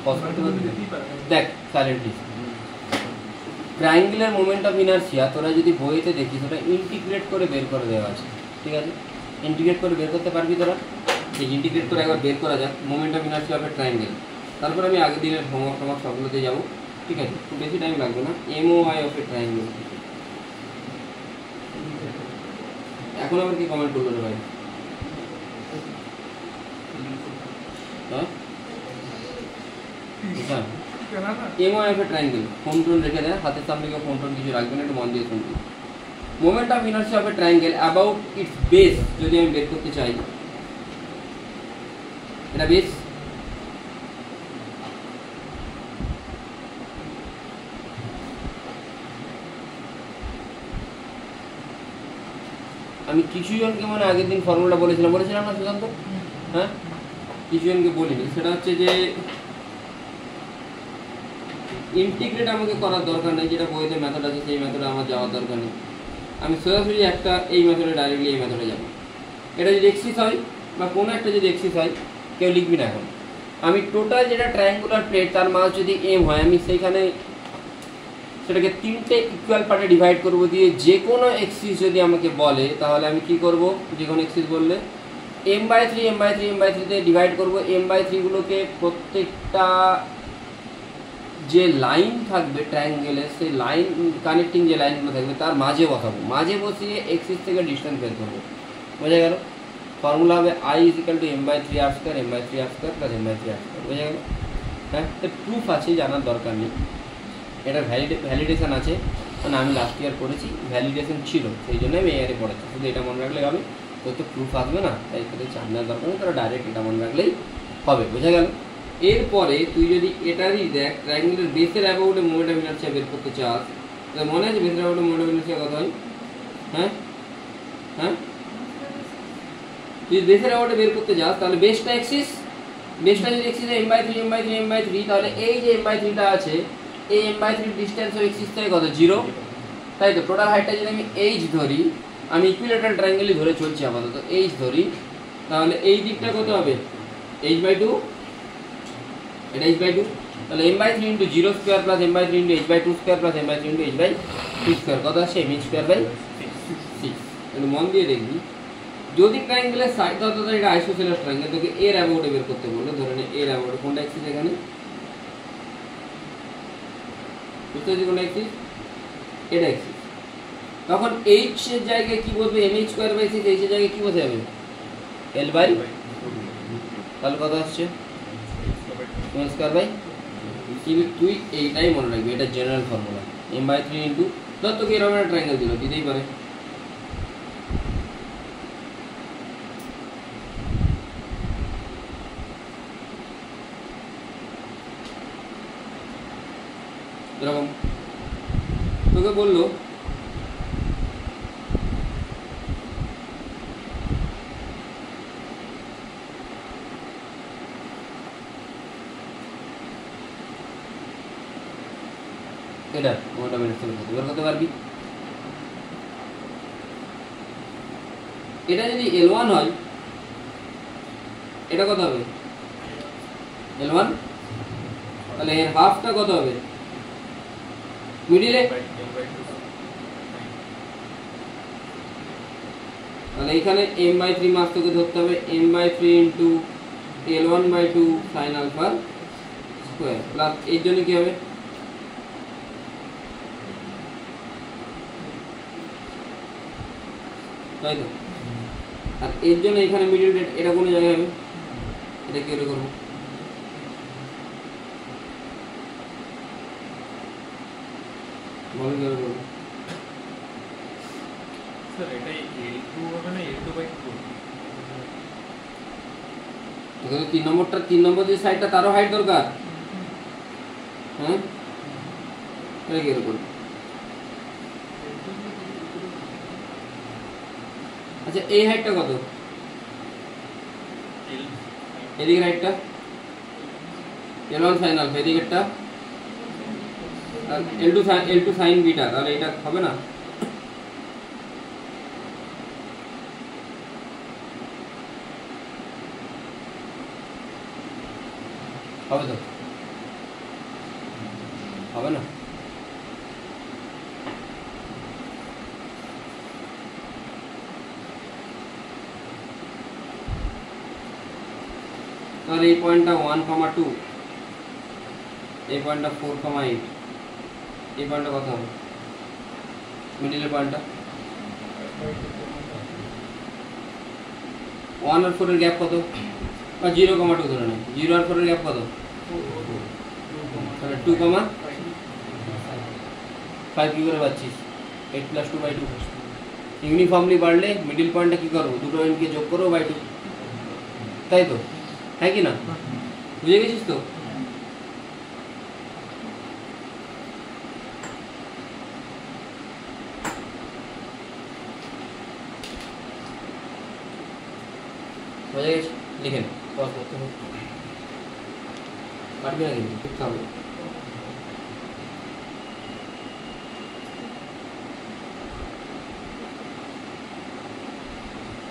Pause করতে পারবি? দেখ silently, triangular moment of inertia তোরা যদি বইতে দেখিস ওটা ইন্টিগ্রেট করে বের করে দেওয়া আছে, ঠিক আছে? ইন্টিগ্রেট করে বের করতে পারবি তোরা? সেই ইন্টিগ্রেট করে একবার বের করা যাক moment of inertia of a triangle. তারপর আমি আগের দিনের হোমওয়ার্ক সবগুলোতে যাবো, ঠিক আছে? খুব বেশি টাইম লাগবে না। MOI of a triangle. এখন আবার কি কমেন্ট করলো রে ভাই? হ্যাঁ MOI of a triangle. Phone tone রেখে দেয়, হাতের সামনে কেউ ফোন টোন কিছু রাখবেন, একটু মন দিয়ে শুনবি। Moment of inertia of a triangle about it's base যদি আমি বের করতে চাই, এটা বেস, আমি কিছু জনকে মানে আগের দিন ফর্মুলাটা বলেছিলাম না সুশান্ত? হ্যাঁ, কিছু জনকে বলিনি। সেটা হচ্ছে যে ইন্টিগ্রেট আমাকে করার দরকার নেই, যেটা বইতে মেথড আছে সেই মেথডে আমার যাওয়ার দরকার নেই। আমি সরাসরি একটা এই মেথডে ডাইরেক্টলি এই মেথডে যাবো। এটা যদি এক্সিস হয় বা কোনো একটা যদি এক্সিস হয়, কেউ লিখবি না এখন। আমি টোটাল যেটা ট্রায়াঙ্গুলার প্লেট তার মাস যদি M হয়, আমি সেইখানে সেটাকে 3টে ইকুয়াল পার্টে ডিভাইড করবো দিয়ে যে কোনো এক্সিস যদি আমাকে বলে তাহলে আমি কি করব? যে কোনো এক্সিস বললে M/3 তে ডিভাইড করবো। M/3গুলোকে প্রত্যেকটা যে লাইন থাকবে ট্রায়াঙ্গেলের, সেই লাইন কানেক্টিং যে লাইনগুলো থাকবে তার মাঝে বসাবো, মাঝে বসিয়ে এক্সিস থেকে ডিস্টেন্স বের করবো। বোঝা গেল? ফর্মুলা হবে I = M/3r², M/3r² + M/3r²। বোঝা গেল? হ্যাঁ, প্রুফ আছে, জানার দরকার নেই। এটা ভ্যালিডেশন আছে, মানে আমি লাস্ট ইয়ার করেছি, ভ্যালিডেশন ছিল, সেই জন্য আমি ইয়ারে পড়েছি। শুধু এটা মনে রাখলেই হবে, তোর তো প্রুফ আসবে না, তাই তোদের চাপ নেওয়ার দরকার নেই, তোরা ডাইরেক্ট এটা মনে রাখলেই হবে। বোঝা গেল? এরপরে তুই যদি এটারই দেখ ট্রায়াঙ্গুলার বেসের অ্যাবাউটে মোমেন্ট অফ ইনার্সিয়া বের করতে চাস, তাহলে মনে আছে বেসের অ্যাবাউটে মোমেন্ট অফ ইনার্সিয়া কত হয়? হ্যাঁ হ্যাঁ, তুই বেসের অ্যাবাউটে বের করতে যাস তাহলে বেসটা এক্সিস, বেসটা যদি এক্সিস M/3 তাহলে এই যে M/3টা আছে, এই M/3 ডিস্টেন্স অফ এক্সিস থেকে কত? 0। তাই তো টোটাল হাইটটা যদি আমি h ধরি, আমি ইকুইলেটারাল ট্রায়াঙ্গেলই ধরে চলছি আপাতত, h ধরি, তাহলে এই দিকটা কত হবে? h/2, এটা h/2, তাহলে M/3 × 0² + M/3 × h/2² + M/3 × h/2² কত আসে? m²/6। একটু মন দিয়ে দেখবি, যদি ট্রায়াঙ্গেলের সাইড ধরতে এটা আইসোসেলেস ট্রায়াঙ্গেল, তোকে এর অ্যাবাউটে বের করতে বললো, ধরে নে এর অ্যাবাউটে কোনটা এক্সিস এখানে? বুঝতে পারছি কোনটা এক্সিস? এটা এক্সিস। তখন h এর জায়গায় কি বলবে? mh²/6। h এর জায়গায় কি বসে যাবে? l/, তাহলে কত আসছে? m²/, কিন্তু তুই এইটাই মনে রাখবি, এটা জেনারেল ফর্মুলা। M/3 × ধর তোকে এরকম একটা ট্রায়াঙ্গেল দিল, দিতেই পারে, এরকম তোকে বললো এটা ওটা মেনে বের করতে পারবি। এটা যদি L1 হয়, এটা কত হবে? L1, তাহলে এর হাফটা কত হবে? মিডিলে, তাহলে এখানে M/3 মাস তোকে ধরতে হবে, M/3 × L1/2 sin α² প্লাস এর জন্য কি হবে? তাই তো, আর এর জন্য এখানে মিডিল রেট এটা কোনো জায়গায় হবে, এটা কি করে করবো? বল কি করে করবো? স্যার এটা L2 হবে না L2/2? এখানে 3 নম্বর যে সাইডটা তারও হাইট দরকার। হ্যাঁ, এটা কি করে করবো? আচ্ছা, এই হাইটটা কত? এদিকের হাইটটা L1 sin α, এদিকেরটা L2 sin β, তাহলে এটা হবে না? হবে তো? হবে না। তাহলে এই পয়েন্টটা 1,2, এই পয়েন্টটা 4,8, এই পয়েন্টটা কত হবে মিডিলের পয়েন্টটা? 1 আর 4 এর গ্যাপ কত? বা 0,2 ধরে নেই, 0 আর 4 এর গ্যাপ কত? তাহলে 2,5 কি করে পাচ্ছিস? 8 + 2/2। ইউনিফর্মলি বাড়লে মিডিল পয়েন্টটা কি করবো? দুটো এনকে যোগ করবো বাই 2, তাই তো? হ্যাঁ কি না? বুঝে গেছিস তো? বুঝে গেছি? লিখেন পজ করতে হবে, কাটবে না কিন্তু লিখতে হবে।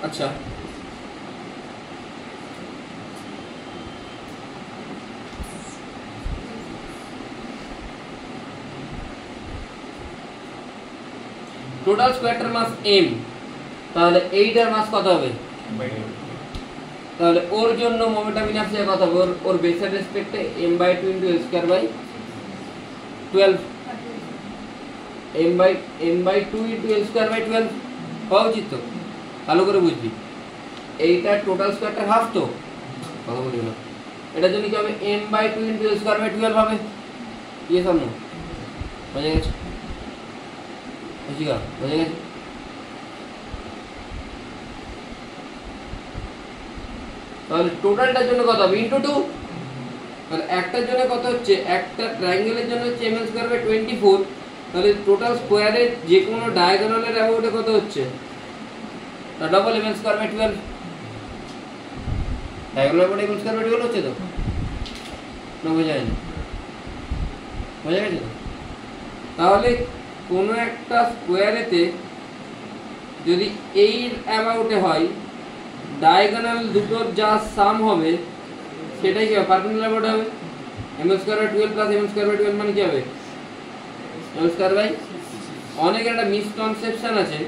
আচ্ছা, টোটাল স্কোয়ারটার মাস m, তাহলে এইটার মাস কত হবে? তাহলে ওর জন্য মোমেন্টাম ইনার্সিয়া কত হবে? ওর বেসের রেসপেক্টে m/2 * l²/12, m/2 * l²/12 হওয়া উচিত তো? ভালো করে বুঝবি, এইটা টোটাল স্কোয়ারটার হাফ তো, কথা বলি না। এটার জন্য কি হবে? m/2 * l²/12 হবে। ইয়ে সামনে বুঝে গেছে? বুঝি গা? বুঝে গেছে? তাহলে টোটালটার জন্য কত হবে? * 2। তাহলে একটার জন্য কত হচ্ছে? একটা ট্রায়াঙ্গেলের জন্য হচ্ছে ml²/24। তাহলে টোটাল স্কোয়ারের যে কোনো ডায়াগোনালের অ্যাবাউটে কত হচ্ছে? তা ডবল ml²/12। ডায়াগোনাল অ্যাবাউটে ml²/12 হচ্ছে তো? না বোঝা যায়নি? বোঝা গেছে তো? তাহলে কোনো একটা স্কোয়ারেতে যদি এই অ্যামাউন্টে হয়, ডায়াগোনাল দুটোর যা সাম হবে সেটাই কি হবে? পারপেন্ডিকুলার অ্যামাউন্ট হবে। ml²/12 + ml²/12 মানে কি হবে? ml²/। অনেকের একটা মিসকনসেপশন আছে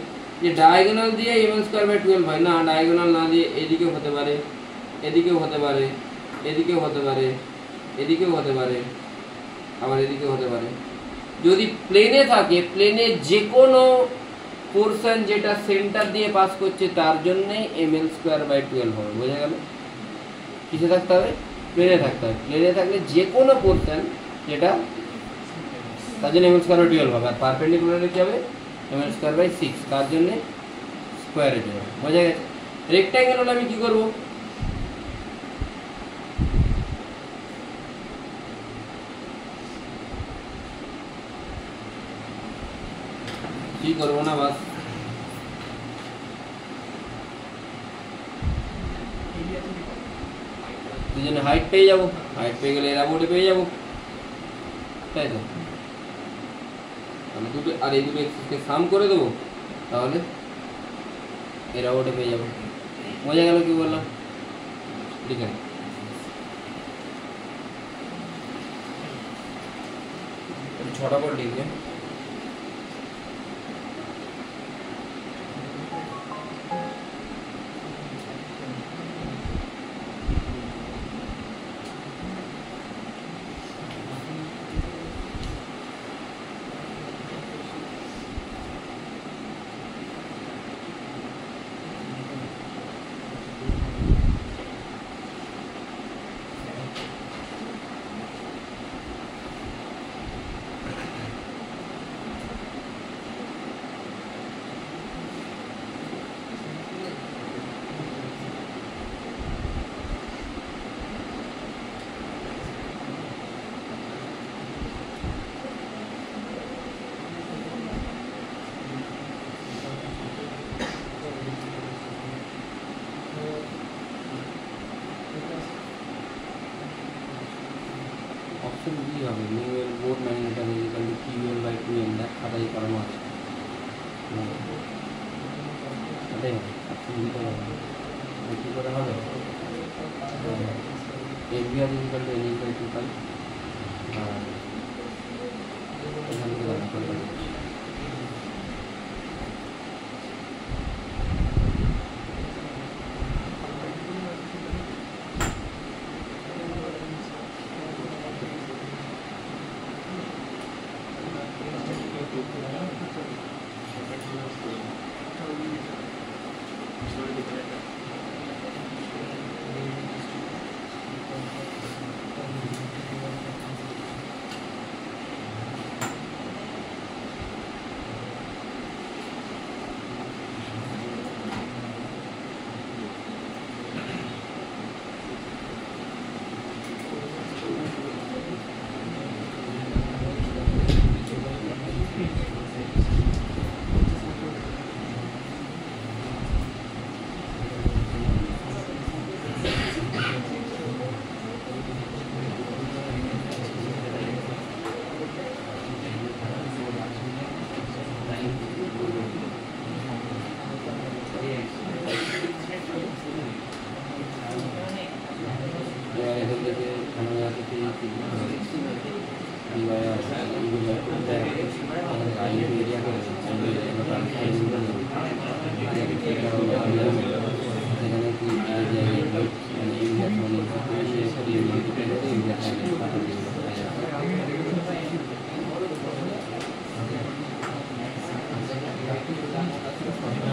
যে ডায়াগোনাল দিয়ে ml²/12 হয় না, ডায়াগোনাল না দিয়ে এদিকেও হতে পারে, এদিকেও হতে পারে, এদিকেও হতে পারে, এদিকেও হতে পারে, আবার এদিকেও হতে পারে। যদি প্লেনে থাকে, প্লেনে যে কোনো পোরশন যেটা সেন্টার দিয়ে পাস করছে তার জন্যই ml²/12 হবে। বোঝা গেল? কিসে থাকতে হবে? প্লেনে থাকতে হবে। প্লেনে থাকলে যে কোনো পোরশন যেটা তার জন্য ml²/12 হবে। আর পারপেন্ডিকুলারে কি হবে? ml²/6, তার জন্য স্কোয়ারের জন্য। বোঝা গেছে? রেক্ট্যাঙ্গেল হলে আমি কি করব? কি করবো না, বাস দুজনে হাইট পেয়ে যাবো। হাইট পেয়ে গেলে এর অ্যাবাউটে পেয়ে যাবো, তাই তো? তাহলে দুটো আর এই দুটো এক্সিসকে সাম করে দেবো, তাহলে এর অ্যাবাউটে পেয়ে যাবো। বোঝা গেল কি বললাম? ঠিক আছে, ছটা পর লিখবে। অপশন বি হবে, নিউ এর বোর্ড ম্যাগনেটাম ইকুয়াল টু QL/2m, দেখ খাতায় করানো আছে। এটাই হবে, অপশন বিটা হবে। কী করে হবে? ABR = NE/2π, আর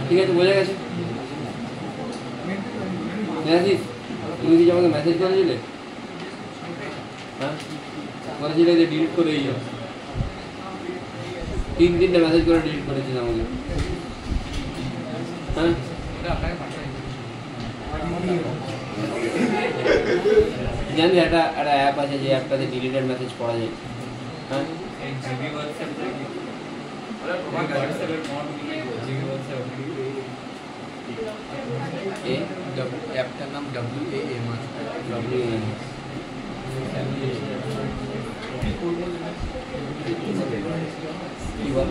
ঠিক আছে, বোঝা গেছে? তুমি কি আমাকে মেসেজ করেছিলে? হ্যাঁ, করেছিলে যে ডিলিট করে দিও। 3-3টে মেসেজ করে ডিলিট করেছিল আমাকে। হ্যাঁ, জানি একটা অ্যাপ আছে যে অ্যাপটাতে ডিলিটেড মেসেজ পড়া যায়। হ্যাঁ, অ্যাপটার নাম WAM।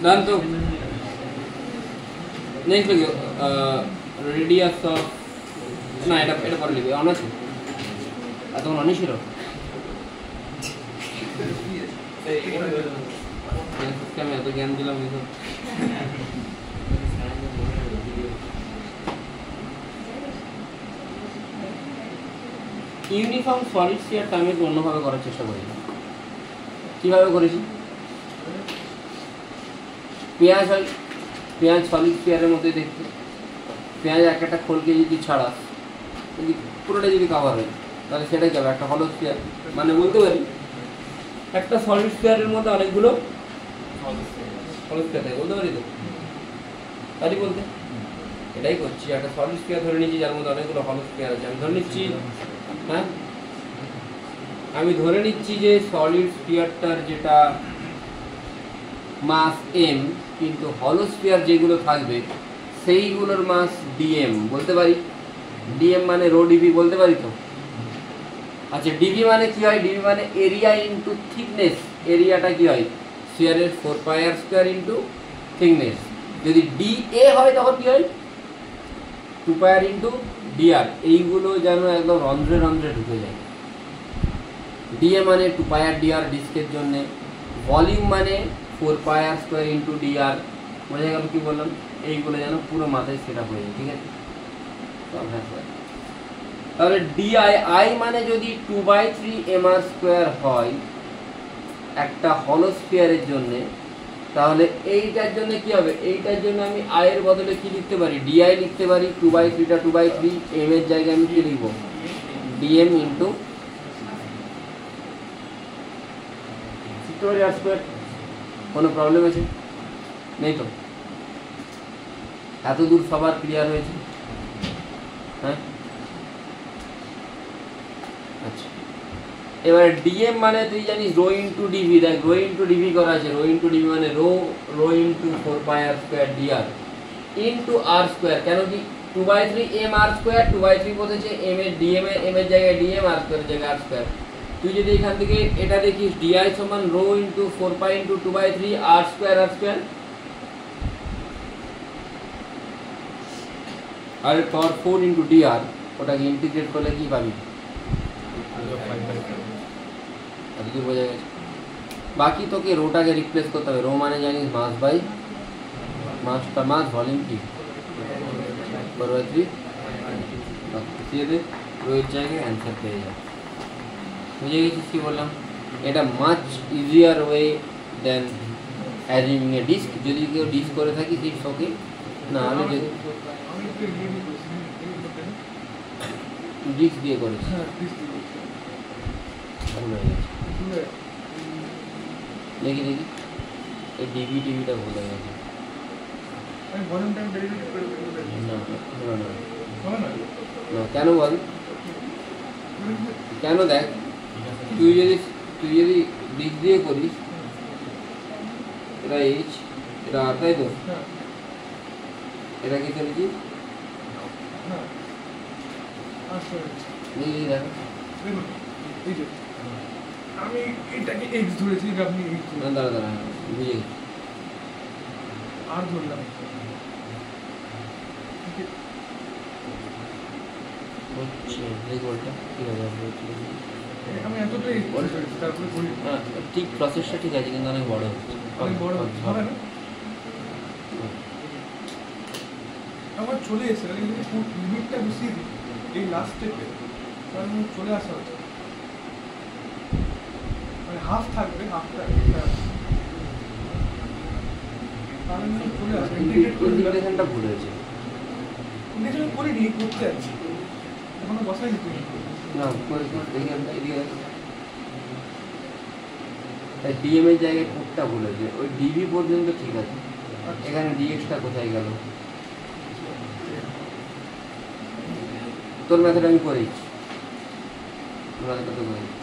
Done to next look radius of না এটা পরে লিখবে অন আছে তখন অনই ছিল আমি এত জ্ঞান দিলাম ইউনিফর্ম সলিড স্ফিয়ারটা আমি একটু অন্যভাবে করার চেষ্টা করি। কীভাবে করেছি? পেঁয়াজ সলিড স্ফিয়ারের মধ্যে দেখতে, পেঁয়াজ একটা খোলকে যদি ছাড়াস, যদি পুরোটা যদি কাভার হয় তাহলে সেটাই যাবে একটা হলো স্ফিয়ার। মানে বলতে পারি একটা সলিড স্ফিয়ারের মধ্যে অনেকগুলো হলো স্ফিয়ার থাকে, বলতে পারি তো? তাই বলতে এটাই করছি, একটা সলিড স্ফিয়ার ধরে নিচ্ছি যার মধ্যে অনেকগুলো হলো স্ফিয়ার আছে। আমি ধরে নিচ্ছি, হ্যাঁ, আমি ধরে নিচ্ছি যে সলিড স্ফিয়ারটার যেটা মাস m, কিন্তু হলো স্ফিয়ার যেগুলো থাকবে সেইগুলোর মাস dm বলতে পারি। dm মানে রো ডিবি বলতে পারি তো? আচ্ছা, ডিবি মানে কি হয়? ডিবি মানে এরিয়া ইন্টু থিকনেস। এরিয়াটা কি হয়? স্ফিয়ারের 4πr² ইন্টু থিকনেস। যদি dA হয় তখন কি হয়? 2πr into dr। এইগুলো যেন একদম রন্ধ্রে রন্ধ্রে ঢুকে যায়। dA মানে 2πr dr ডিস্কের জন্য, ভলিউম মানে 4πr² ইন্টু dr। বোঝা গেল কি বললাম? এইগুলো যেন পুরো মাথায় সেট আপ হয়ে যায়, ঠিক আছে? তাহলে DI মানে যদি 2/3 mr² হয় একটা হলো স্ফিয়ারের জন্য, তাহলে এইটার জন্য কি হবে? এইটার জন্য আমি I এর বদলে কি লিখতে পারি? DI লিখতে পারি। 2/3টা 2/3, m এর জায়গায় আমি কি লিখব? dm into r²। কোনো প্রবলেম আছে? নেই তো? এত দূর সবার ক্লিয়ার হয়েছে? হ্যাঁ, আচ্ছা। এবারে ডিএম মানে তুই জানিস রো ইন্টু ডিভি। দেখ, রো ইন্টু ডিভি করা আছে। রো ইন্টু ডিভি মানে rho into 4πr² dr into r²। কেন কি? 2/3 mr², 2/3 বলেছে m এর dm এর জায়গায় dm, r² এর জায়গায় r²। তুই যদি এখান থেকে এটা দেখিস DI সমান রো ইন্টু 4π ইন্টু 2/3 r²। আর পাওয়ার 4 ইন্টু dr, ওটাকে ইন্টিগ্রেট করলে কি পাবি? এতদূর বোঝা গেছে? বাকি তোকে রোটাকে রিপ্লেস করতে হবে। রো মানে জানিস মাস বাই মাসটা, মাস ভলিউম কি বরাবর 3 দিয়ে দে, রোয়ের জায়গায় অ্যান্সার পেয়ে যাবে। বুঝে গেছিস কি বললাম? এটা much easier way then assuming a disc. যদি কেউ ডিস্ক করে থাকিস ইটস ওকে, না আমি যদি ডিস্ক দিয়ে করিস দেখি এই ডিবি টিভিটা ভুলে গেছে। না কেন বল? কেন? দেখ, তুই যদি ডিস্ক দিয়ে করিস, এটা এইচ, এটা আর, তাই তো? এটা কি করেছিস? আচ্ছা এই দেখো দেখুন এই যে আমি এটাকে এক্স ধরেছি, এটা আপনি এক্স না দাঁড়া দাঁড়া বুঝে গেছি আর ধরলাম। হচ্ছে এই গোলটা ঠিক আছে আমি এতটাই এক্স ধরেছি, তারপরে করি হ্যাঁ ঠিক প্রসেসটা ঠিক আছে কিন্তু অনেক বড় হচ্ছে অনেক বড় হবে না। আমার চলে এসেছে, আমি যদি লিমিটটা বসিয়ে দিই এই লাস্ট স্টেপে তাহলে আমার চলে আসা হচ্ছে, মানে হাফ থাকবে, হাফটা তাহলে আমি চলে আসবে। ইন্টিগ্রেট করে দিলাম, ইন্টিগ্রেশনটা ভুল হয়েছে ইন্টিগ্রেশন করিনি, করতে যাচ্ছি, এখনো বসাই দিতে না করে দেখি আমরা এদিকে তাই ডিএম এর জায়গায় কোডটা ভুল হয়েছে, ওই ডিবি পর্যন্ত ঠিক আছে, এখানে ডিএক্সটা কোথায় গেল? তোর ম্যাথড আমি করেছি, ম্যাথডটা তো করেছি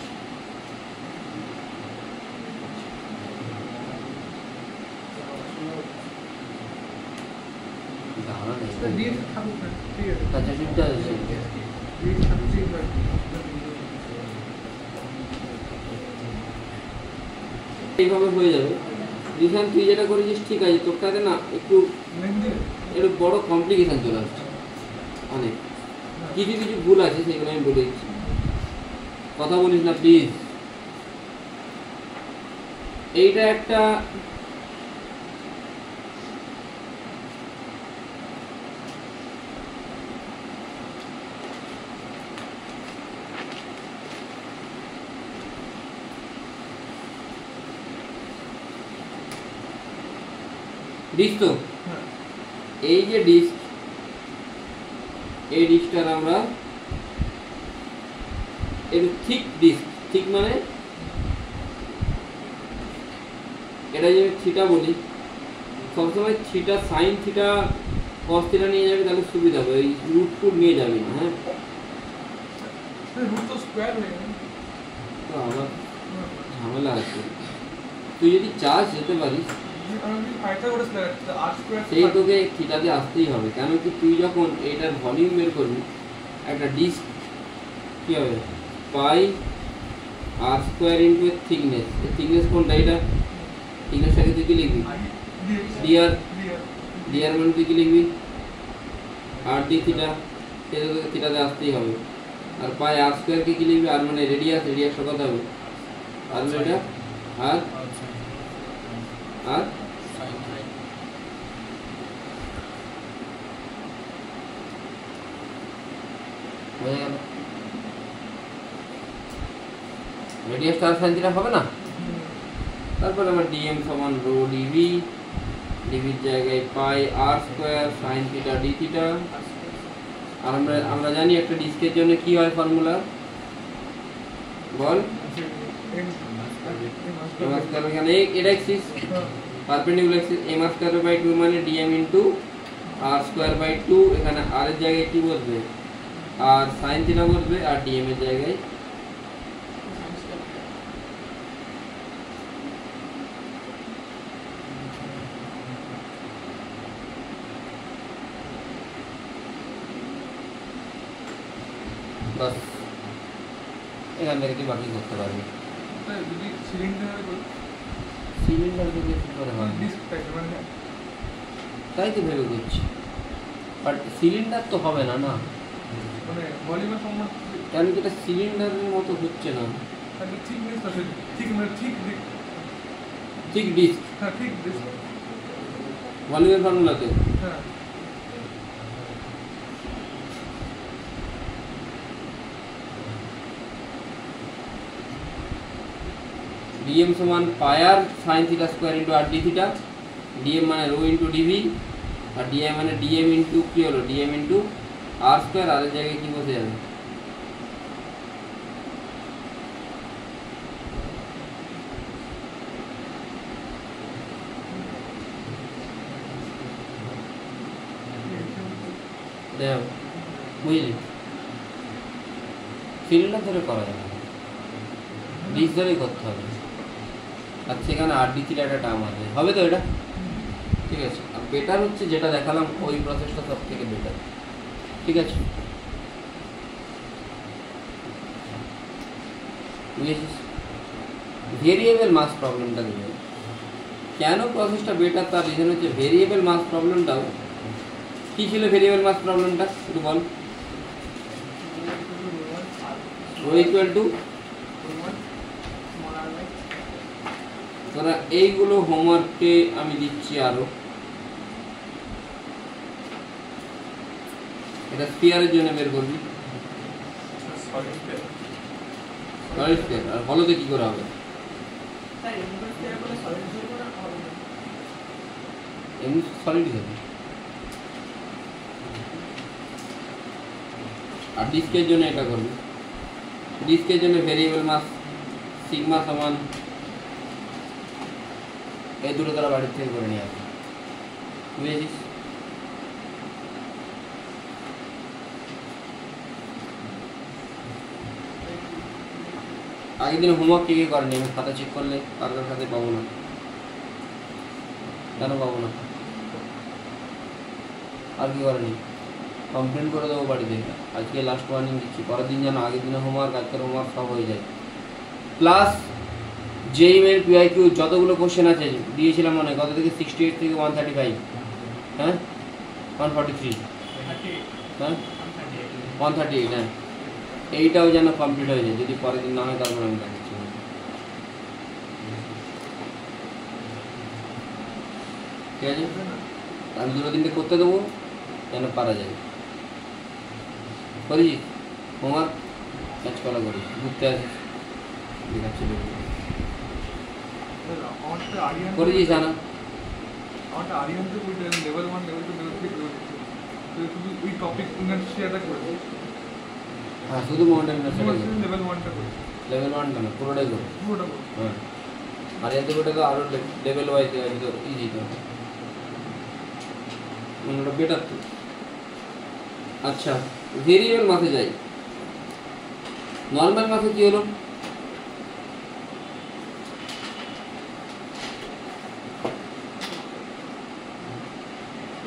ধারণা নেই দিয়ে থাকুক না, ঠিক আছে আচ্ছা চিন্তা আছে দিয়ে থাকুক, ঠিক আছে। এইভাবে হয়ে যাবে। রিসান তুই যেটা করেছিস ঠিক আছে, তোরটাতে না একটু একটু বড় কমপ্লিকেশন চলে আসছে, অনেক কিছু কিছু ভুল আছে সেগুলো আমি বলে দিচ্ছি, কথা বলিস না প্লিজ। এইটা একটা ডিস্ক, তো এই যে ডিস্ক, এই ডিস্কটার আমরা একটু থিক ডিস্ক, ঠিক মানে এটা যদি থিটা বলি, সবসময় theta sine theta cos theta নিয়ে যাবে তাহলে সুবিধা হবে, এই রুট ফুট নিয়ে যাবি না। হ্যাঁ রুট তো স্কোয়ার হয়ে গেল, তো আমার ঝামেলা আছে, তুই যদি চাস যেতে পারিস, আমি পাইথাগোরাস লাগাচ্ছি, আর স্কোয়ার সেই তোকে থিটাতে আসতেই হবে, কেন কি তুই যখন এটার ভলিউম বের করবি, একটা ডিস্ক কী হবে পাই r square into thickness, thickness কোনটা, এটা থিকনেসটাকে তুই কি লিখবি ডিআর, ডিআর মানে তুই কি লিখবি আর ডি থিটা, সেটা তোকে থিটাতে আসতেই হবে। আর পাই আর স্কোয়ারকে কি লিখবি, আর মানে রেডিয়াস, রেডিয়াসটা কত হবে আর এটা আর আর হয়ে গেল, রেডিয়াস তার সাইন থিটা হবে না। তারপর আমার ডিএম সমান রো ডিভি, ডিভির জায়গায় pi r square sine theta d theta. আর আমরা জানি একটা ডিস্কের জন্য কি হয় ফর্মুলা বল, এখানে এটা axis perpendicular axis M R square by 2 মানে DM into R square by 2, এখানে আর এর জায়গায় কি বসবে আর সাইন থিটা বসবে, আর ডিএম এর জায়গায় বাস, এখান থেকে তুই বাকি করতে পারবি। যদি সিলিন্ডার সিলিন্ডার থেকে কি করে হয় ডিস্ক টাইপ মানে, তাই তো ভেবে করছি, বাট সিলিন্ডার তো হবে না, না মানে ভলিউমের সমান, কেন কি এটা সিলিন্ডারের মতো হচ্ছে না, তাহলে থিকনেস আছে, ঠিক মানে ঠিক ঠিক ডিস্ক হ্যাঁ ঠিক ডিস্ক ভলিউমের ফর্মুলাতে হ্যাঁ ডিএম সমান পায়ার সাইন থিটা স্কোয়ার ইন্টু আর ডি থিটা, ডিএম মানে রো ইন্টু ডিভি, আর ডিএম মানে ডিএম ইন্টু কি হলো ডিএম ইন্টু আর স্কোয়ার, আর এর জায়গায় কি বসে যাবে বুঝলি, সিলিন্ডার ধরে করা যাবে, ডিস্ক ধরেই করতে হবে, আর সেখানে আর ডি থিটা একটা টার্ম আছে, হবে তো এটা ঠিক আছে। আর বেটার হচ্ছে যেটা দেখালাম ওই প্রসেসটা সব থেকে বেটার, ঠিক আছে। বুঝেছিস? ভেরিয়েবল মাস প্রবলেমটা দেবে কেন প্রসেসটা বেটার, তার রিজন হচ্ছে ভেরিয়েবল মাস প্রবলেমটাও কী ছিল। ভেরিয়েবল মাস প্রবলেমটা একটু বল। রো ইকুয়াল টু, তোরা এইগুলো হোমওয়ার্কে আমি দিচ্ছি আরো। এটা স্ফিয়ারের জন্য বের করবি, সলিড সলিড স্ফিয়ার। আর হলোতে কি করে হবে? এমনি সলিড হবে। আর ডিস্কের জন্য এটা করবি, ডিস্কের জন্য ভেরিয়েবল মাস সিগমা সমান এই দুটো তারা বাড়ির থেকে করে নিয়ে আসবে। বুঝেছিস? আগের দিনে হোমওয়ার্ক কে কে করেনি? আমি খাতা চেক করলে কার কার খাতে পাবো না। কেন পাবো না? আর কি করেনি? কমপ্লেন করে দেবো বাড়িতে। আজকে লাস্ট ওয়ার্নিং দিচ্ছি, পরের দিন যেন আগের দিনে হোমওয়ার্ক আজকের হোমওয়ার্ক সব হয়ে যায়। প্লাস জেই মেন পিআইকিউ যতগুলো কোশ্চেন আছে দিয়েছিলাম মনে হয়, কত থেকে 68 থেকে 135, হ্যাঁ 143, হ্যাঁ 138, হ্যাঁ এইটাও যেন কমপ্লিট হয়ে যায়। যদি পরের দিন না হয় তারপর আমি দেখাচ্ছি। ঠিক আছে, আমি দুটো দিনটা করতে দেবো যেন পারা যায়। করেছিস হোমওয়ার্ক? ম্যাচ করা করিস, ঘুরতে আসিস, দেখাচ্ছি করেছিস না? আমারটা আরিয়ানতে বলতে লেভেল 1 লেভেল 2 লেভেল 3 লেভেল 4 শুধু ওই টপিক শেয়ারটা করে। হ্যাঁ শুধু মোমেন্টাম লেভেল 1টা করে, লেভেল 1 কেন পুরোটাই করো। পুরোটা করে। হ্যাঁ আর এতে করে তো আরও লেভেল ওয়াইজ আছে, তো ইজি তো ওটা বেটার তো। আচ্ছা ভেরিয়েবল মাসে যাই। নর্মাল মাসে কি হলো?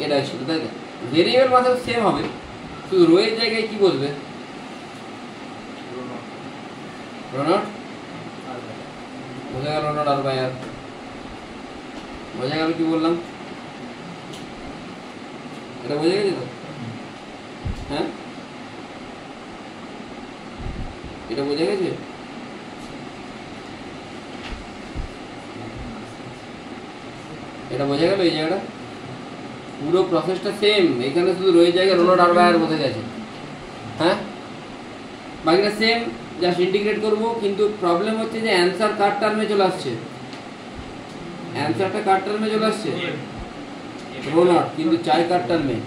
এটাই ছিল তাই তো। ভেরিয়েবল মাসে সেম হবে, শুধু রোয়ের জায়গায় কি বসবে? রোনট। বোঝা গেল? রোনট আর বাই আর বোঝা গেল? কি বললাম এটা বোঝা গেছে তো? হ্যাঁ এটা বোঝা গেছে? এটা বোঝা গেল? এই জায়গাটা পুরো প্রসেসটা সেম, এখানে শুধু রয়ে জায়গায় রোনট আর বাই আর বোঝা গেছে। হ্যাঁ বাকিটা সেম, জাস্ট ইন্টিগ্রেট করব। কিন্তু প্রবলেম হচ্ছে যে অ্যান্সার কার টার্মে চলে আসছে? অ্যান্সারটা কার টার্মে চলে আসছে? রোনট, কিন্তু চাই কার টার্মে?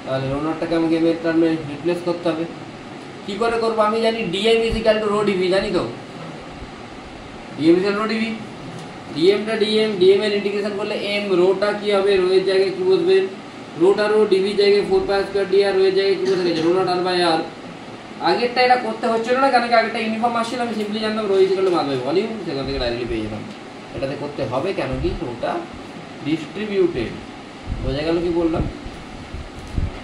তাহলে রোনটটাকে আমাকে এম এর টার্মে রিপ্লেস করতে হবে। কি করে করবো? আমি জানি dm is equal to rho dv, জানি তো? ডিএম ইজ রো ডিভি, ডিএমটা ডিএম, ডিএম এর ইন্টিগ্রেশন করলে এম, রোটা কি হবে? রো এর জায়গায় কি বসবে? রোটা রো, ডিভি জায়গায় 4πr², ডি আর রো এর জায়গায় কি বসে গেছে? রোনট আর বাই আর। আগেরটা এটা করতে হচ্ছিল না, কারণ আগেরটা ইউনিফর্ম আসছিল, আমি সিম্পলি জানতাম rho is equal to mass by volume, সেখান থেকে ডাইরেক্টলি পেয়ে যেতাম। এটাতে করতে হবে কেন কি? Rota distributed. বোঝা গেল কি বললাম?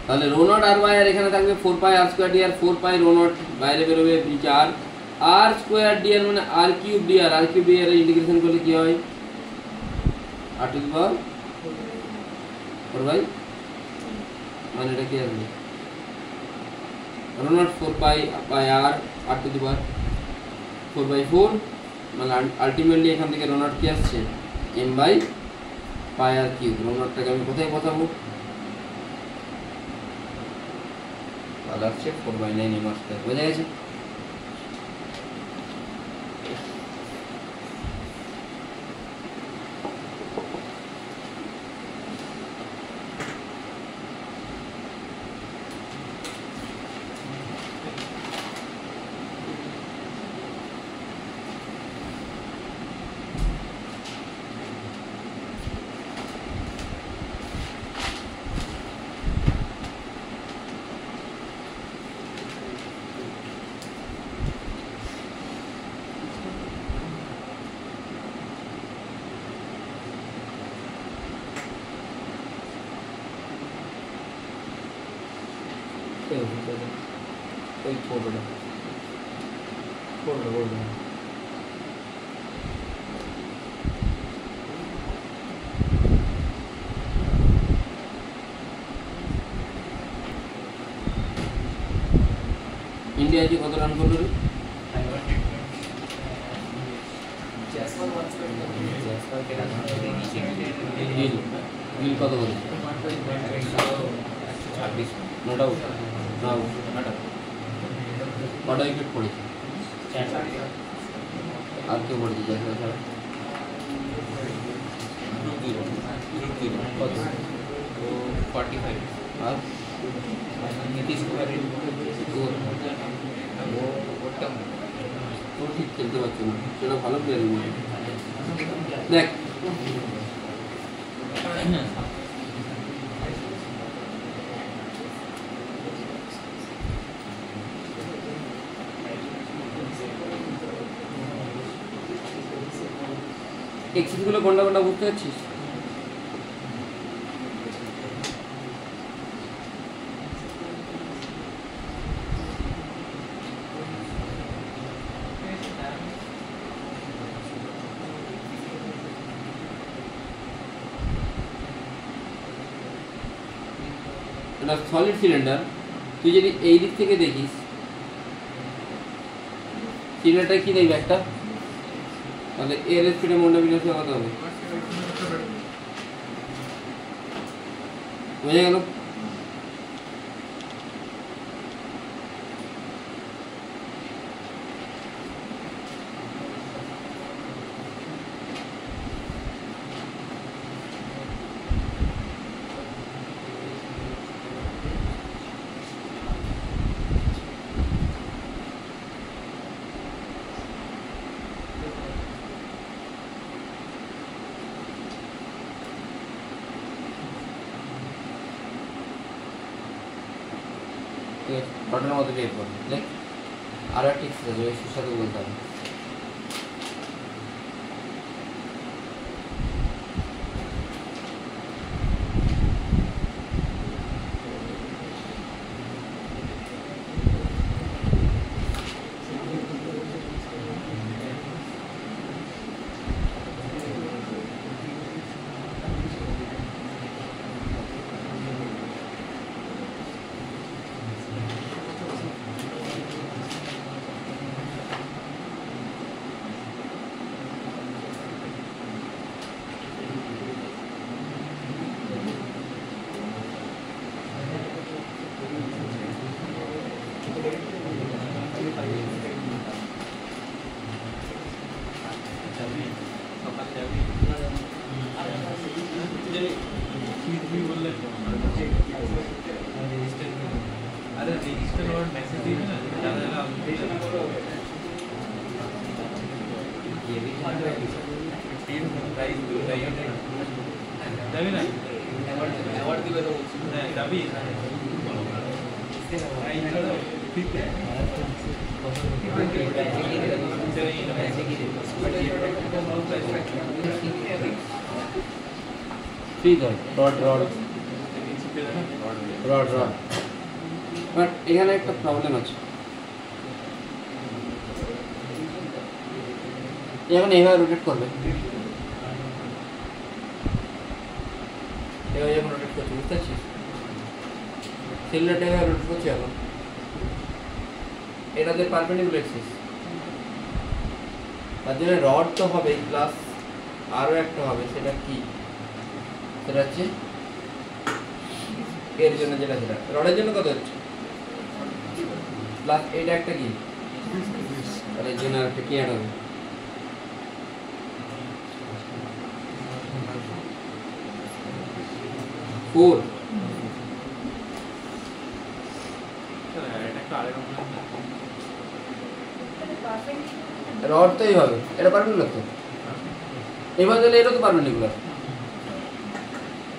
তাহলে রোনট আর বাই আর এখানে থাকবে 4πr² ডি আর, 4π রোনট বাইরে বেরোবে আর r² ডি আর, মানে r³ ডি আর, r³ ডি আর ইন্টিগ্রেশন করলে কি হয়? r⁴ মানে এটা কি আসবে? রোনট 4π আর, r⁴ 4/4, মানে আলটিমেটলি এখান থেকে রোনট কি আসছে? m/πr³। রোনটটাকে আমি কোথায় বসাবো? তাহলে আসছে 4/9 m²। বোঝা গেছে? ওই ফটোটা করবে করবে ইন্ডিয়া আজকে কত রান করলো রে? গিল গিল কত করে? নট আউট না আউট কটা উইকেট পড়েছে? আর কেউ পড়েছে জ্যাসওয়াল ছাড়া? কত? 45 আর নীতিশ কুমারের ওটা ও ঠিক খেলতে পারছে না, সেটা ভালো প্লেয়ার দেখ। এক্সিসগুলো কোনটা কোনটা বুঝতে পারছিস? এটা সলিড সিলিন্ডার। তুই যদি এই দিক থেকে দেখিস, সিলিন্ডারটা কি দেখবে একটা, তাহলে এর স্পিডে মন্ডা বিন্যাসে কত হবে বোঝা গেল? ঘটনার মতো বের কর, দেখ আরো একটা এক্সারসাইজ ওই সুস্বাদু বলতে হবে। अरे रजिस्टर और मैसेज दिए ना ज़्यादा ये भी टीम प्राइस चाहिए तभी ना अवार्ड दिवे तो तभी ठीक है ঠিক আছে, rod rod rod rod but এখানে একটা প্রবলেম আছে। এখন এইভাবে রোটেট করবে, এভাবে যখন রোটেট করছে বুঝতে পারছিস, সিলিন্ডারটা এভাবে রোটেট করছে এখন, এটাতে পারপেন্ডিকুলার এক্সিস, তার জন্য রড তো হবে প্লাস আরও একটা হবে, সেটা কি, সেটা হচ্ছে এর জন্য যেটা সেটা রডের জন্য কত হচ্ছে প্লাস এটা একটা কি, তাহলে এর জন্য একটা কি অ্যাড হবে, ফোর। রড তো এইভাবে, এটা পারপেন্ডিকুলার তো, এইভাবে দিলে এটা তো পারপেন্ডিকুলার,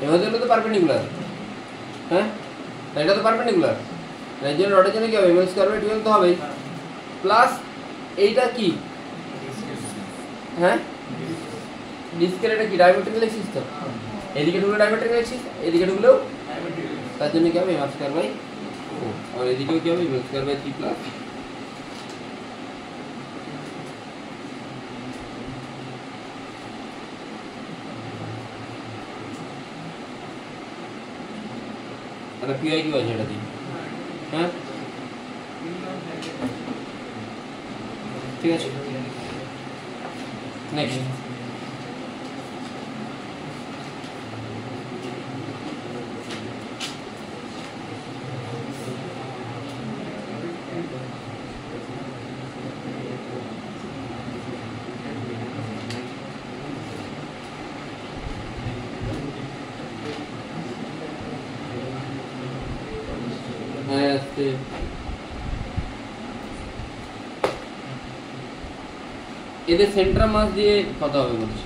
এভাবে দিলে তো পারপেন্ডিকুলার, হ্যাঁ এটা তো পারপেন্ডিকুলার, এর জন্য রডের জন্য কি হবে, এমএল স্কয়ার বাই 12 তো হবেই, প্লাস এইটা কি, হ্যাঁ ডিস্কের এটা কি ডায়ামেট্রিক্যাল এক্সিস, তো এদিকে ঢুকলে ডায়ামেট্রিক্যাল এক্সিস, এদিকে ঢুকলেও, তার জন্য কি হবে এমএল স্কয়ার বাই 4, আর এদিকেও কি হবে এমএল স্কয়ার বাই 3 প্লাস একটা পিআই কিউ আছে এটা দিই, হ্যাঁ ঠিক আছে। নেক্সট এদের সেন্টার মাস দিয়ে কত হবে বলছি,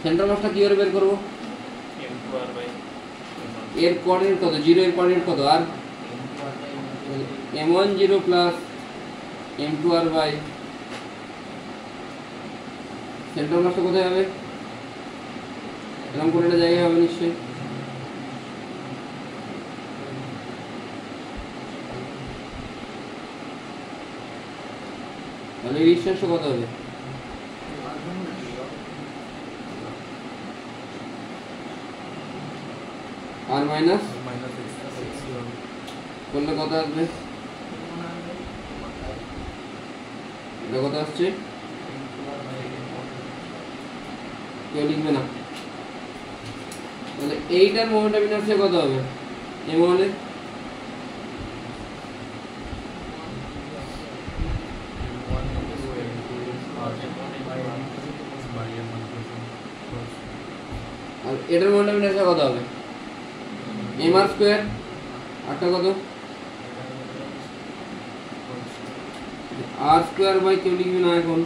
সেন্টার মাসটা কি করে বের করবো? এর কোঅর্ডিনেট কত, 0 এর কোঅর্ডিনেট কত, আর m1 0 plus m2r by centre মাসটা কোথায় হবে? এরকম করে একটা জায়গায় হবে নিশ্চয়ই। তাহলে এই ডিসটেন্সটা কত হবে? আর মাইনাস করলে কত আসবে? এটা কত আসছে? কেউ লিখবে না। তাহলে এইটার মোমেন্টাম ইনার্সিয়া কত হবে? m1 এর আর এটার মোমেন্টাম ইনার্সিয়া কত হবে? mr স্কয়ার, আরটা কত? r স্কয়ার বাই কেউ লিখবে না এখন।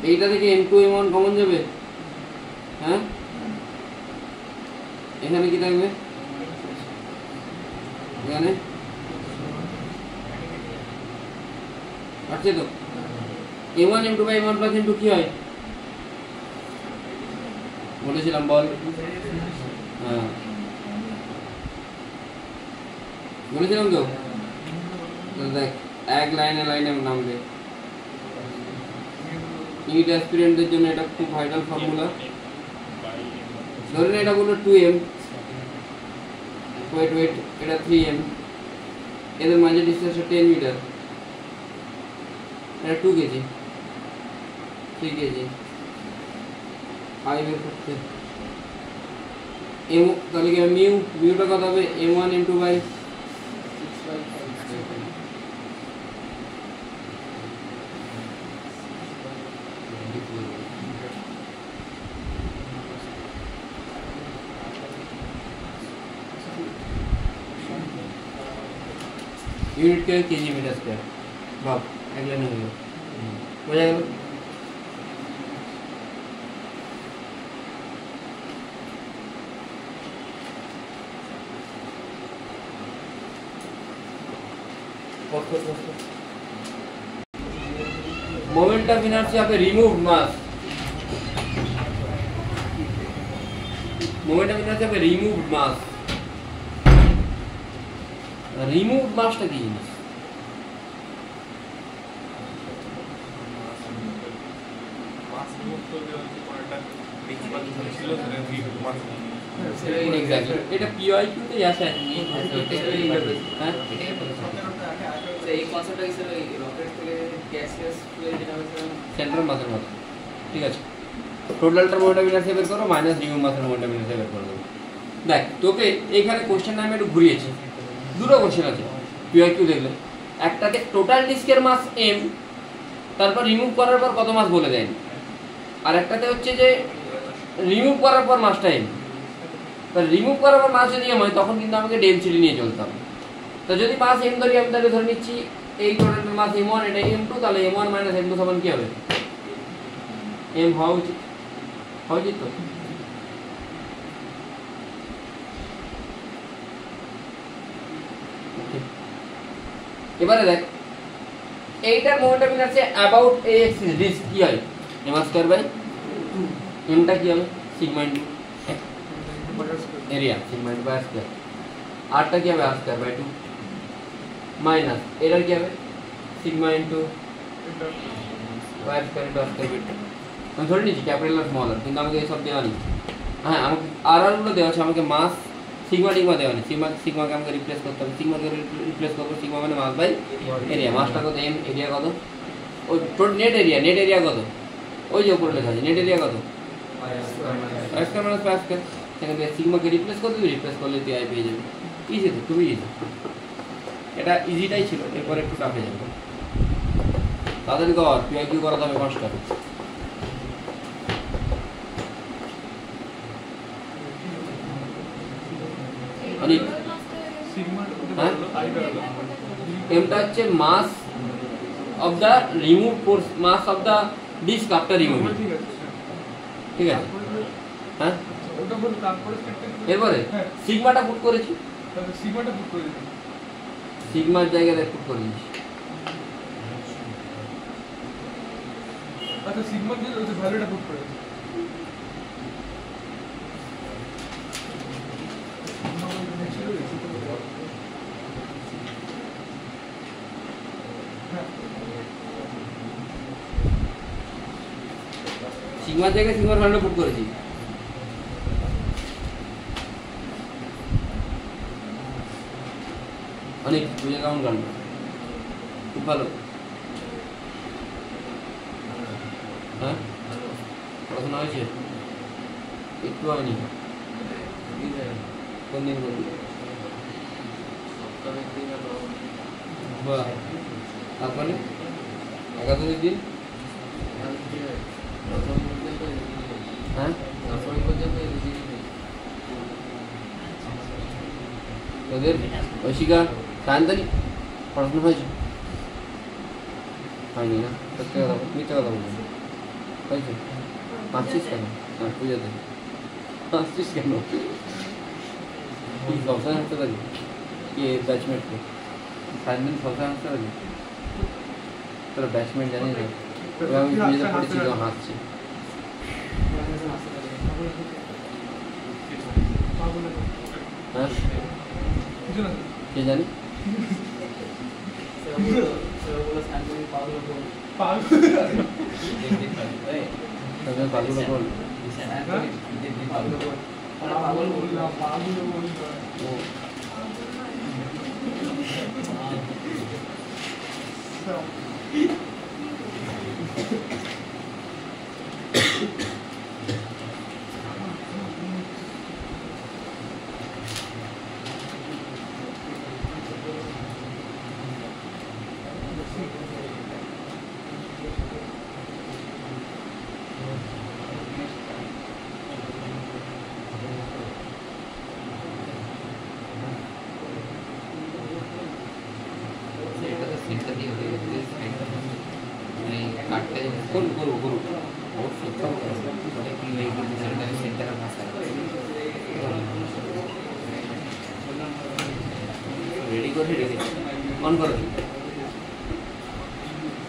এইটা থেকে m2 m1 কমন যাবে, হ্যাঁ এখানে কি থাকবে? এখানে আসছে তো m1 m2 by m1 plus m2 কি হয় বলেছিলাম, বল। হ্যাঁ বলেছিলাম তো। দেখ এক লাইনে লাইনে নামবে। নিট অ্যাসপিরেন্টদের জন্য এটা খুব ভাইটাল ফর্মুলা। ধরেন এটা বললো 2m, ওয়েট এটা 3m, এদের মাঝে ডিস্টেন্স 10 মিটার, এটা 2 কেজি 3 কেজি 5 এর করতে m, তাহলে কি মিউটা কত হবে? m1 m2 বাই यूनिट के केजी मीटर स्क्वायर भाग एक लाइन हो जाएगा। मोमेंट ऑफ इनर्शिया पे removed mass, moment of inertia पे रिमूव्ड मास, রিমুভ মাসটা কি জিনিস? এটা পিওআইকিউ তে আসে। হ্যাঁ এই কনসেপ্টটা কি স্যার এই রকেট থেকে গ্যাসিয়াস ফ্লুইড যেটা হচ্ছে সেন্ট্রাল মাসের মতো, ঠিক আছে। টোটালটার মোমেন্টাম ইনার্সিয়া বের করো মাইনাস রিমুভ মাসের মোমেন্টাম ইনার্সিয়া বের করে দেবো। দেখ তোকে এইখানে কোশ্চেন আমি একটু ঘুরিয়েছি, দুটো কোশ্চেন আছে পিওআইকিউ দেখলে। একটাতে টোটাল ডিস্কের মাস m, তারপর রিমুভ করার পর কত মাস বলে দেয়নি, আর একটাতে হচ্ছে যে রিমুভ করার পর মাসটা m। তাহলে রিমুভ করার পর মাস যদি m হয় তখন কিন্তু আমাকে ডেনসিটি নিয়ে চলতে হবে। তো যদি মাস m ধরি, আমি তাহলে ধরে নিচ্ছি এই টোটাল মাস m1, এটা m2, তাহলে m1 মাইনাস m2 সমান কি হবে? m হওয়া উচিত তো। এবারে দেখ এইটার momentum inertia about a axis disc কি হয়? m স্কয়ার বাই mটা কি হবে? Sigma into area sigma into r square, আরটা কি হবে? r স্কয়ার বাই 2 মাইনাস এটার কি হবে? Sigma into Y square into R square by 2 আমি ধরে নিচ্ছি ক্যাপিটাল আর স্মল আর, কিন্তু আমাকে এসব দেওয়া নেই। হ্যাঁ আমাকে গুলো দেওয়া আছে, আমাকে মাস সিগমা টিগমা দেওয়া নেই। সিগমাকে আমাকে রিপ্লেস করতে হবে, সিগমাকে রিপ্লেস করবো, সিগমা মানে মাস বাই এরিয়া। মাসটা কত এম, এরিয়া কত, ওই নেট এরিয়া কত, ওই যে উপরে লেখা আছে নেট এরিয়া কত pi square minus pi square. সেখান থেকে সিগমাকে রিপ্লেস করে দিবি, রিপ্লেস করলে তুই আই পেয়ে যাবি। ইজি তো, খুবই ইজি। এটা ইজিটাই ছিল, এরপরে একটু টাফে যাবে। তাড়াতাড়ি কর, পিআই কিউ করাতে হবে 5টা। অনেক সিগমা এমটা হচ্ছে mass of the remove force, mass of the disc after removing. ঠিক আছে ঠিক আছে, হ্যাঁ ওটা বল। তারপরে স্টেটটা এরপরে হ্যাঁ সিগমাটা পুট করেছি, তাহলে সিগমাটা পুট করে দিন। সিগমার জায়গায় পুট করে দিয়েছি। আচ্ছা সিগমা দিয়ে ওই ভ্যালুটা পুট করে দিন। সিগমার জায়গায় সিগমার ভ্যালুটা পুট করেছি। অনেক বুঝে কেমন গান, খুব ভালো। হ্যাঁ পড়াশোনা হয়েছে? একটু হয়নি। কোন দিন করবি? বাহ, তারপরে একাদশের দিন? হ্যাঁ তোদের ঐশিকা সায়ন্তনী পড়াশোনা হয়েছে? হয়নি না? সত্যি কথা বল, মিথ্যে কথা বলবো। হয়েছে? হাসছিস কেন? হ্যাঁ পুজোতে হাসছিস কেন? কি সবসময় হাসতে থাকি? কি ব্যাচমেটকে সায়ন্তনী সবসময় হাসতে থাকি? তোরা ব্যাচমেট জানিস না? আমি পুজোতে পড়েছি তো হাসছি। হ্যাঁ কে জানি? পাগল বল।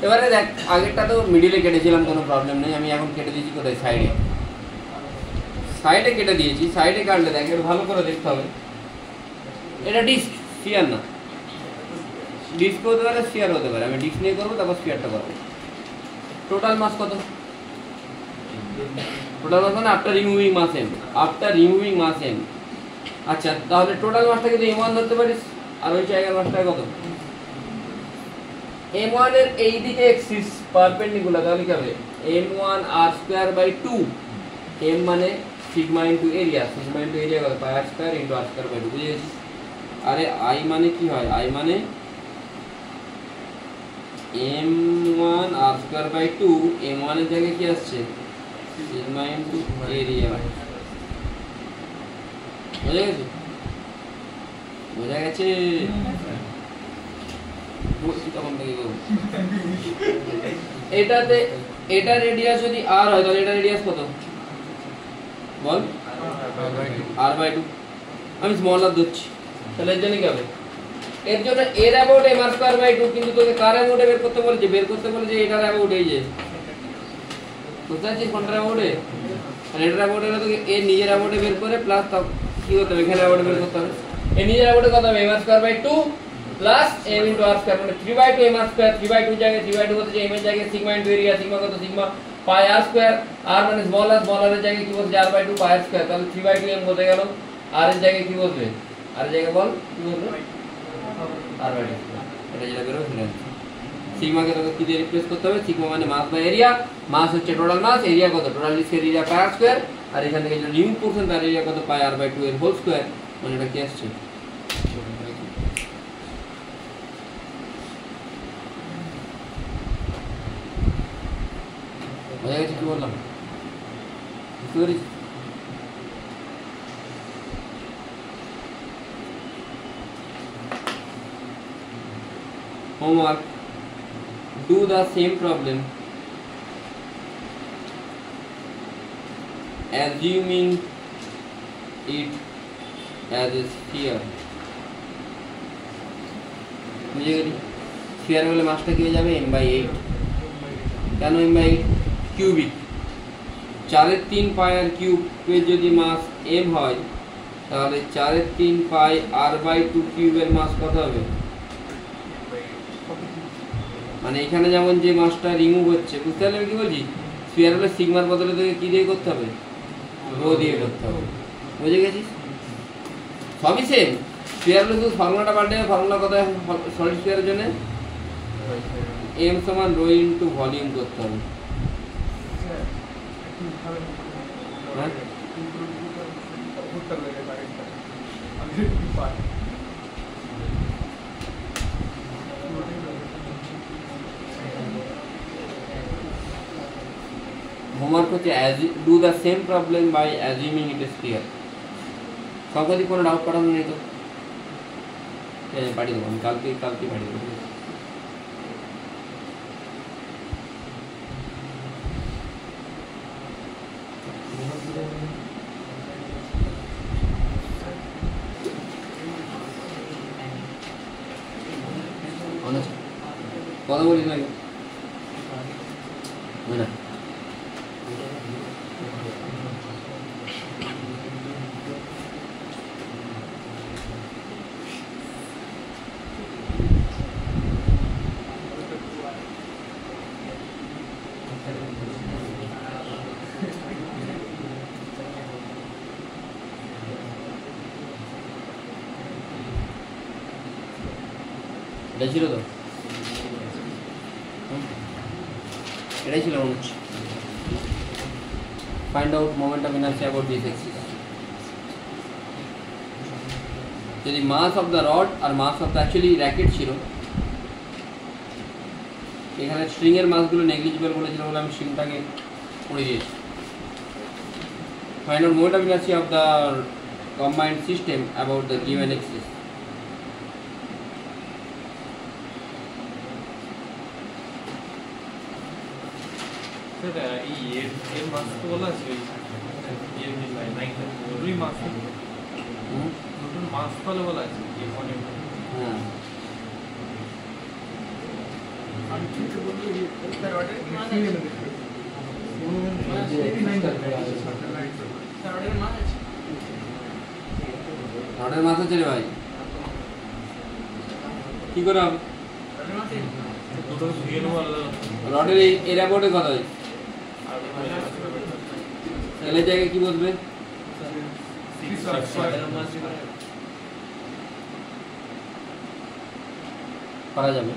এবারে দেখ, আগেরটা তো মিডিলে কেটেছিলাম, কোনো প্রবলেম নেই। আমি এখন কেটে দিয়েছি কোথায়? সাইডে। সাইডে কেটে দিয়েছি। সাইডে কাটলে দেখ, এটা ভালো করে দেখতে হবে। এটা ডিস্ক, স্ফিয়ার না। ডিস্ক হতে পারে, স্ফিয়ার হতে পারে। আমি ডিস্ক নিয়ে করবো, তারপর স্ফিয়ারটা করবো। টোটাল মাস কত? টোটাল মাস মানে আফটার রিমুভিং মাস এম। আফটার রিমুভিং মাস এম। আচ্ছা, তাহলে টোটাল মাসটা কিন্তু M1 ধরতে পারিস। আর ওই জায়গার মাসটা কত? M1 এর এই দিকে এক্সিস পারপেন্ডিকুলার, তাহলে কি হবে? M1 r square by 2। M মানে sigma into area, sigma into area কত? Pi r square into r square by 2। বুঝে গেছিস? আরে I মানে কি হয়? I মানে M1 r square by 2। M1 এর জায়গায় কি আসছে? Sigma into area. বুঝে গেছে? বোঝা গেছে? এটাতে এটা রেডিয়াস যদি r হয়, তাহলে এটা রেডিয়াস কত বল? r/2। আমি স্মল আর ধরছি, তাহলে এর জন্য কি হবে? এর জন্য এর অ্যাবাউট m r²/2, কিন্তু তোকে কার অ্যাবাউটে বের করতে বলেছে? বের করতে বলেছে এটার অ্যাবাউট, এই যে বুঝতে পারছিস কোনটার অ্যাবাউটে? আর এটার অ্যাবাউটে তোকে এর নিজের অ্যাবাউটে বের করে প্লাস কি করতে হবে? এখানে অ্যাবাউটে বের করতে হবে। এর নিজের অ্যাবাউটে কত হবে? m r²/2 plus m into r square মানে 3/2 m r স্কয়ার 3/2 জায়গায় 3/2 হচ্ছে m এর জায়গায় সিগমা ইনটু এরিয়া সিগমা কত সিগমা পাই r স্কয়ার r মানে স্মল r এর জায়গায় কি বলছে r/2 পাই r স্কয়ার তাহলে 3/2 m বসে গেল r এর জায়গায় কি বসবে r এর জায়গায় বল কি বসবে r/2 এটা যেটা বের হবে সিগমা কে তোকে কি দিয়ে রিপ্লেস করতে হবে সিগমা মানে মাস বাই এরিয়া মাস হচ্ছে টোটাল মাস এরিয়া কত টোটাল ডিস্কের এরিয়া পাই r স্কয়ার আর এখান থেকে যে নিউ পোরশন তার এরিয়া কত পাই r/2 এর হোল স্কয়ার মানে এটা কি আসছে বুঝা গেছে কি বললাম বুঝতে পেরেছিস homework do the same problem assuming it as a sphere বুঝে গেলি স্ফিয়ার হলে মাসটা কি হয়ে যাবে m/8 কেন m/8 কিউবিক 4/3 পাই আর কিউবের যদি মাস m হয় তাহলে 4/3 পাই r/2 কিউবের মাস কত হবে মানে এখানে যেমন যে মাসটা রিমুভ হচ্ছে বুঝতে পারলে আমি কি বলছি স্ফিয়ার হলে সিগমার বদলে তোকে কি দিয়ে করতে হবে রো দিয়ে করতে হবে বুঝে গেছিস সবই সেম স্ফিয়ার হলে শুধু ফর্মুলাটা পাল্টে ফর্মুলা কত সলিড স্ফিয়ারের জন্য m সমান রো ইনটু ভলিউম করতে হবে হ্যাঁ homework হচ্ছে do the same problem by assuming it is clear সবকটি কোনো ডাউট পাঠানো নেই তো পাঠিয়ে দেবো আমি কালকে পাঠিয়ে দেবো কথা বলিস না না এটা ছিল তো এটাই ছিল মনে হচ্ছে find out moment of inertia about this axis যদি মাস অফ দ্য রড আর mass of the actually racket ছিল এখানে স্ট্রিং এর মাসগুলো নেগলিজিবল বলেছিল বলে আমি স্ট্রিংটাকে পড়ে দিয়েছি find out moment of inertia of the combined system about the given axis এই এর মাস তো বলা আছে এর লাইনটা দুটোই মাস দুটোর মাস ফলে বলা আছে এই মনে হ্যাঁ আমি কিছু বলতে এটা রডের মান আছে রডের মান আছে রডের মাথা চলে ভাই কি করে হবে রডের মান আছে দুটো ধুয়ে নেবো আলাদা রডের এর অ্যাবাউটে কত হয় এলের জায়গায় কি বসবে করা যাবে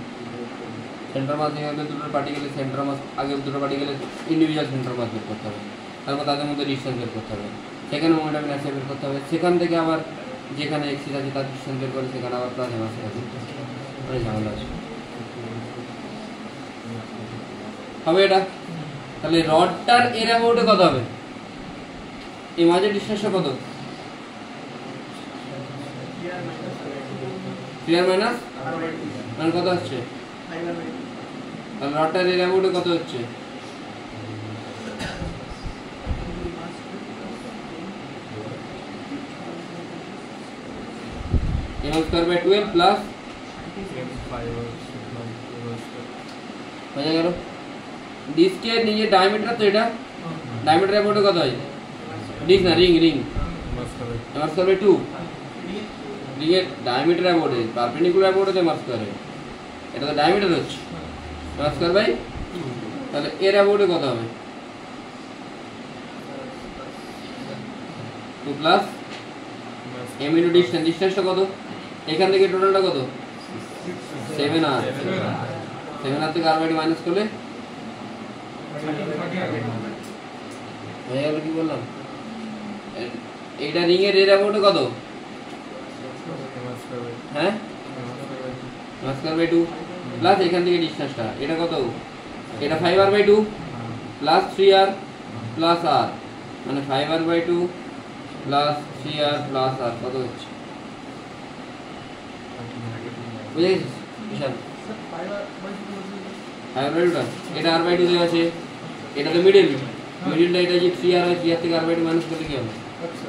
সেন্টার মাস নিয়ে দুটো পার্টিকেলের সেন্টার মাস আগে দুটো পার্টিকেলের ইন্ডিভিজুয়াল সেন্টার মাস বের করতে হবে তারপর তাদের মধ্যে ডিস্টেন্স বের করতে হবে সেখানে মোমেন্ট অফ ইনার্সিয়া বের করতে হবে সেখান থেকে আবার যেখানে এক্সিস আছে তার ডিস্টেন্স বের করে সেখানে আবার প্লাস ইনার্সিয়া আছে অনেক ঝামেলা আছে হবে এটা তাহলে রডটার এর অ্যাবাউটে কত হবে এই মাঝের ডিস্টেন্সটা কত ক্লিয়ার মাইনাস মানে কত হচ্ছে তাহলে রডটার এর অ্যাবাউটে কত হচ্ছে m স্কয়ার বাই 12 প্লাস হয়ে গেল ডিস্কের নিজে ডায়ামিটার তো এটা ডায়ামিটার অ্যাবাউটে কত হয় ডিস্ক না রিং আমার স্কয়ার বাই 2 রিংয়ের ডায়ামিটার অ্যাবোর্ডে পারপেন্ডিকুলার অ্যাবোর্ডে মাস করে, এটা তো ডায়ামিটার হচ্ছে মাস কর ভাই, তাহলে এর অ্যাবোর্ডে কত হবে 2 প্লাস m ইন্টু ডিস্টেন্স, ডিস্টেন্সটা কত এখান থেকে টোটালটা কত 7r, 7r থেকে r/d মাইনাস করলে হয়ে গেল। কি বললাম এইটা রিং এর এর অ্যাবোর্ডে কত, হ্যাঁ m²/2 প্লাস এখান থেকে ডিসটেন্সটা এটা কত, এটা 5r/2 plus 3r plus r, মানে 5r/2 plus 3r plus r কত হচ্ছে, বুঝে গেছিস বিশাল? 5r/2 এটা r/2 দেওয়া আছে, এটা তো মিডল, মিডলটা এটা যে 3r হয় 3r থেকে r/2 মাইনাস করলে কি হবে, আচ্ছা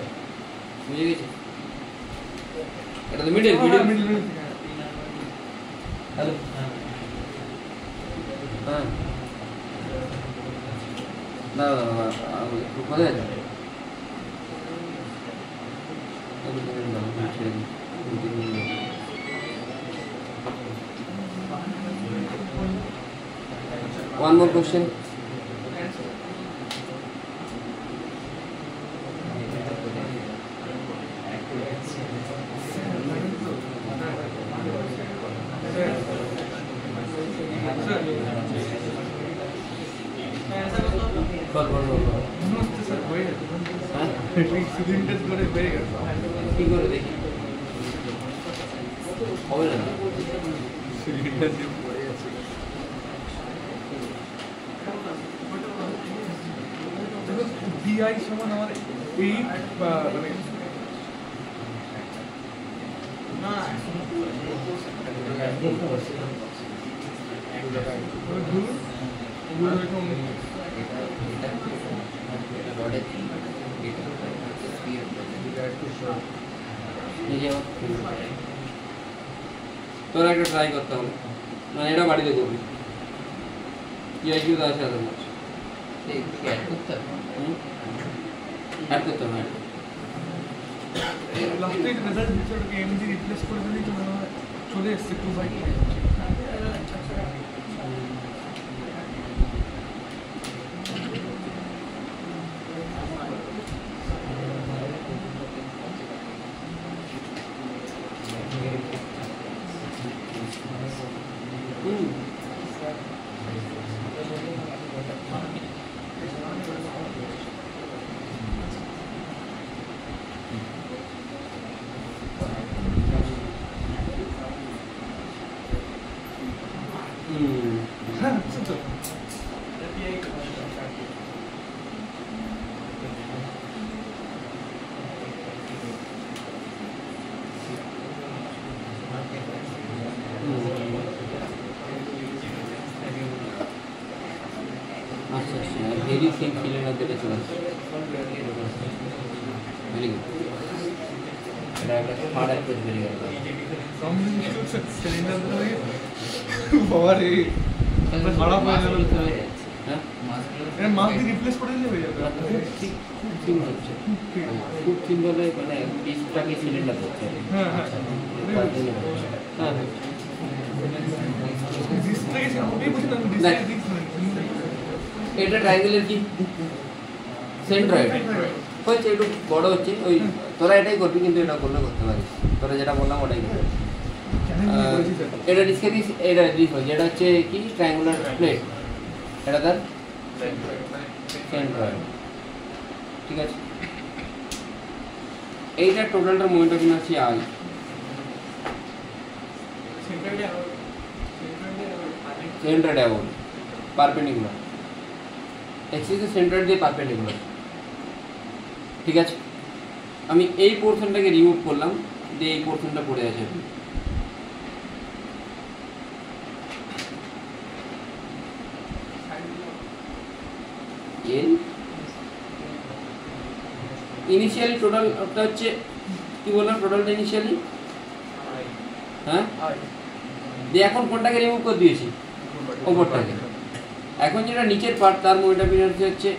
বুঝে গেছিস? এটা তো মিডল, মিডল হ্যালো হ্যাঁ না কোথায় আছে one more question. কি করে দেখি হবে না DI সমান আমার 8 বা মানে তোরা একটা ট্রাই করতে হবে, মানে এটা বাড়িতে করবি PIQ আছে আদার মাস অ্যাড করতে হবে। লাস্টের রেজাল্ট হিসেবে এমজি রিপ্লেস করে দিলেই তো মনে হয় চলে এসছে 2/2। আচ্ছা আচ্ছা ভেরি সেম সিলিন্ডার দিলে চলে আসছে, ভেরি গুড, এটা একটা হার্ড অ্যাপ্রোচ বেরিয়ে গেল। সিলিন্ডার ধরে বাবা রে খারাপ হয়ে গেল। হ্যাঁ এটা মাস দিয়ে রিপ্লেস করে দিলে হয়ে যাবে। খুব থিন হচ্ছে, খুব থিন বলে মানে পিসটাকে সিলিন্ডার করতে হবে। হ্যাঁ হ্যাঁ হ্যাঁ এটা ট্রায়াঙ্গেলের কি সেন্ট্রয়েড হচ্ছে, একটু বড় হচ্ছে, ওই তোরা এটাই করবি কিন্তু এটা করলে করতে পারিস, তোরা যেটা বললাম ওটাই করবি। এটা ডিসকে দিস, এটা ডিস হচ্ছে, এটা হচ্ছে কি ট্রায়াঙ্গুলার প্লেট, এটা তার সেন্ট্রয়েড, ঠিক আছে। এইটার টোটালটার moment of inertia I, centroid about perpendicular, axis centroid দিয়ে পারপেন্ডিকুলার, ঠিক আছে। আমি এই পোর্শনটাকে রিমুভ করলাম, দিয়ে এই পোর্শনটা পড়ে আছে। ইনিশিয়ালি টোটালটা হচ্ছে কি বললাম, টোটালটা ইনিশিয়ালি হ্যাঁ, দিয়ে এখন কোনটাকে রিমুভ করে দিয়েছি, ওপরটাকে। এখন যেটা নিচের পার্ট তার মোমেন্ট অফ ইনার্সি হচ্ছে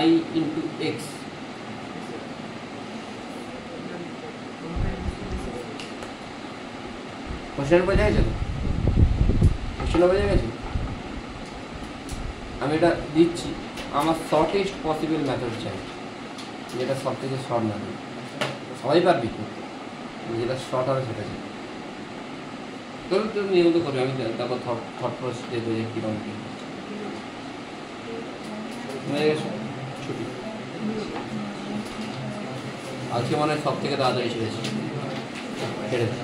I ইন্টু এক্স, কোশ্চেনের বোঝা গেছে তো? কোশ্চেনটা বোঝা গেছে? আমি এটা দিচ্ছি, আমার শর্টেস্ট পসিবল মেথড চাই, যেটা সব থেকে শর্ট মেথড, সবাই পারবি করতে, যেটা শর্ট হবে সেটা চাই। তোর তো নিয়মিত করবি, আমি তারপর থট প্রসেস দেখবো যে কীরকম কী হয়ে গেছে। ছুটি আজকে মনে হয় সব থেকে তাড়াতাড়ি ছেড়েছি, ছেড়েছি।